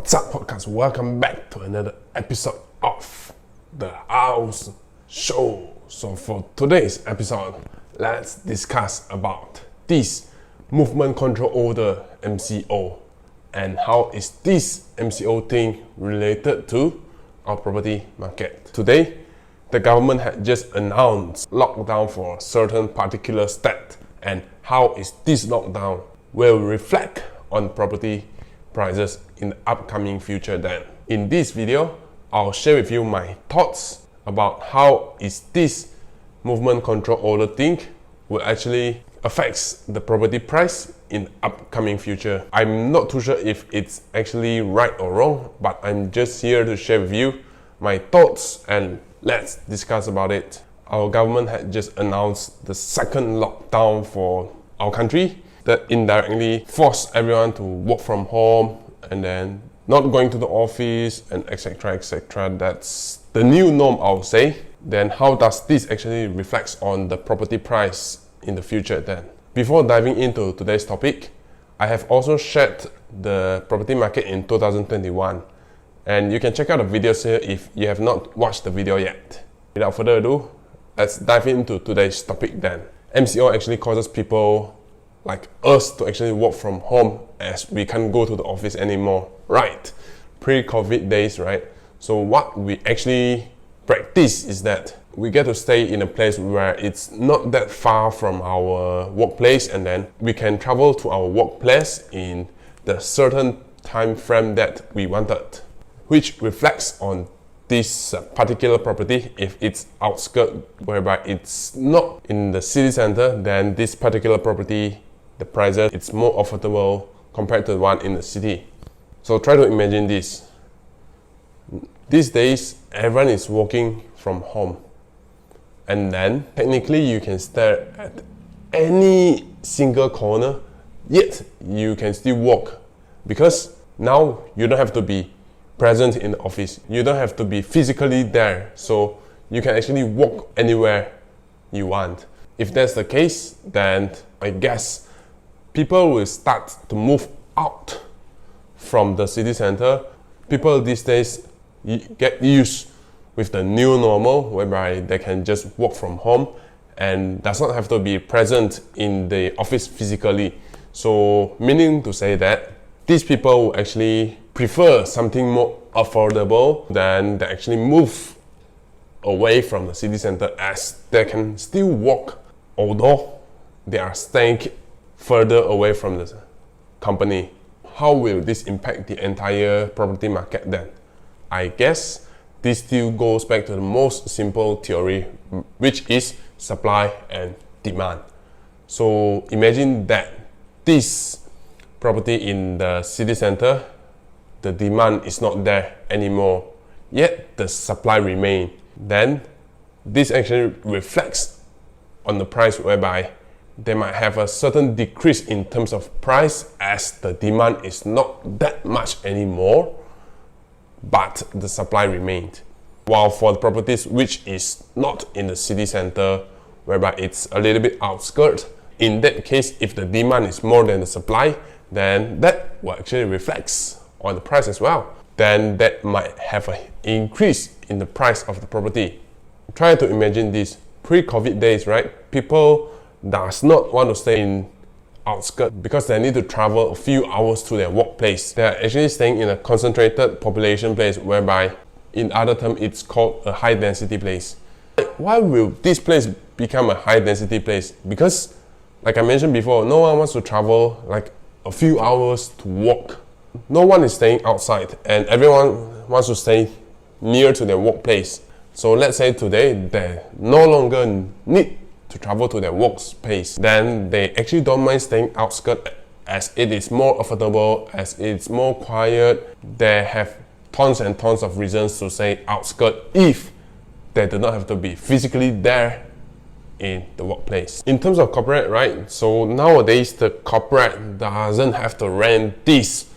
What's up, podcast? Welcome back to another episode of the House Show. So for today's episode, let's discuss about this movement control order MCO and how is this MCO thing related to our property market. Today, the government had just announced lockdown for a certain particular state, and how is this lockdown will reflect on property prices in the upcoming future. Then in this video, I'll share with you my thoughts about how is this movement control order thing will actually affects the property price in upcoming future. I'm not too sure if it's actually right or wrong, but I'm just here to share with you my thoughts and let's discuss about it. Our government had just announced the second lockdown for our country that indirectly forced everyone to work from home and then not going to the office and etc. etc. That's the new norm, I would say. Then how does this actually reflect on the property price in the future then? Before diving into today's topic, I have also shared the property market in 2021 and you can check out the videos here if you have not watched the video yet. Without further ado, let's dive into today's topic then. MCO actually causes people like us to actually work from home as we can't go to the office anymore, right? Pre-COVID days, right? So what we actually practice is that we get to stay in a place where it's not that far from our workplace, and then we can travel to our workplace in the certain time frame that we wanted, which reflects on this particular property. If it's outskirts whereby it's not in the city center, then this particular property, the prices, it's more affordable compared to the one in the city. So try to imagine this. These days, everyone is working from home. And then, technically, you can stare at any single corner, yet you can still work. Because now, you don't have to be present in the office. You don't have to be physically there. So, you can actually walk anywhere you want. If that's the case, then I guess people will start to move out from the city center. People these days get used with the new normal whereby they can just work from home and does not have to be present in the office physically. So meaning to say that these people will actually prefer something more affordable than they actually move away from the city center, as they can still work although they are staying further away from the company. How will this impact the entire property market then? I guess this still goes back to the most simple theory, which is supply and demand. So imagine that this property in the city center, the demand is not there anymore, yet the supply remains. Then this actually reflects on the price, whereby they might have a certain decrease in terms of price as the demand is not that much anymore, but the supply remained. While for the properties which is not in the city center, whereby it's a little bit outskirts, in that case, if the demand is more than the supply, then that will actually reflects on the price as well. Then that might have an increase in the price of the property. Try to imagine this pre-COVID days, right? People does not want to stay in outskirts because they need to travel a few hours to their workplace. They are actually staying in a concentrated population place, whereby in other terms it's called a high density place. Why will this place become a high density place? Because like I mentioned before, no one wants to travel like a few hours to work. No one is staying outside and everyone wants to stay near to their workplace. So let's say today they no longer need to travel to their workspace, then they actually don't mind staying outskirts as it is more affordable, as it's more quiet. They have tons and tons of reasons to say outskirts if they do not have to be physically there in the workplace. In terms of corporate, right? So nowadays the corporate doesn't have to rent this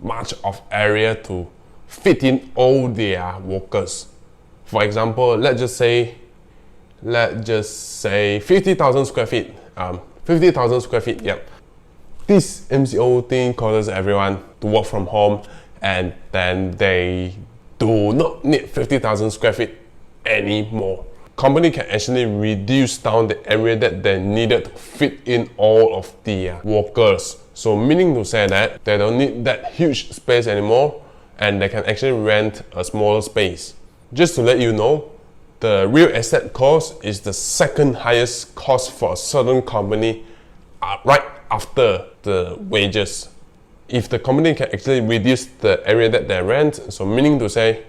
much of area to fit in all their workers. For example, let's just say 50,000 square feet. 50,000 square feet, yep. This MCO thing causes everyone to work from home and then they do not need 50,000 square feet anymore. Company can actually reduce down the area that they needed to fit in all of the workers. So meaning to say that they don't need that huge space anymore, and they can actually rent a smaller space. Just to let you know, the real estate cost is the second highest cost for a certain company, right after the wages. If the company can actually reduce the area that they rent, so meaning to say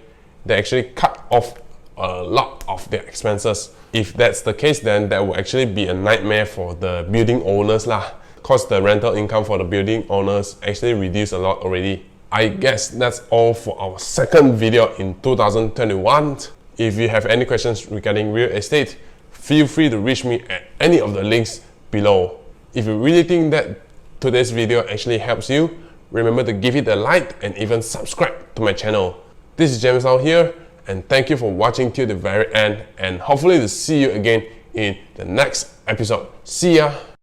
they actually cut off a lot of their expenses. If that's the case, then that will actually be a nightmare for the building owners lah, because the rental income for the building owners actually reduced a lot already. I guess that's all for our second video in 2021. If you have any questions regarding real estate, feel free to reach me at any of the links below. If you really think that today's video actually helps you, remember to give it a like and even subscribe to my channel. This is James out here, and thank you for watching till the very end, and hopefully to see you again in the next episode. See ya!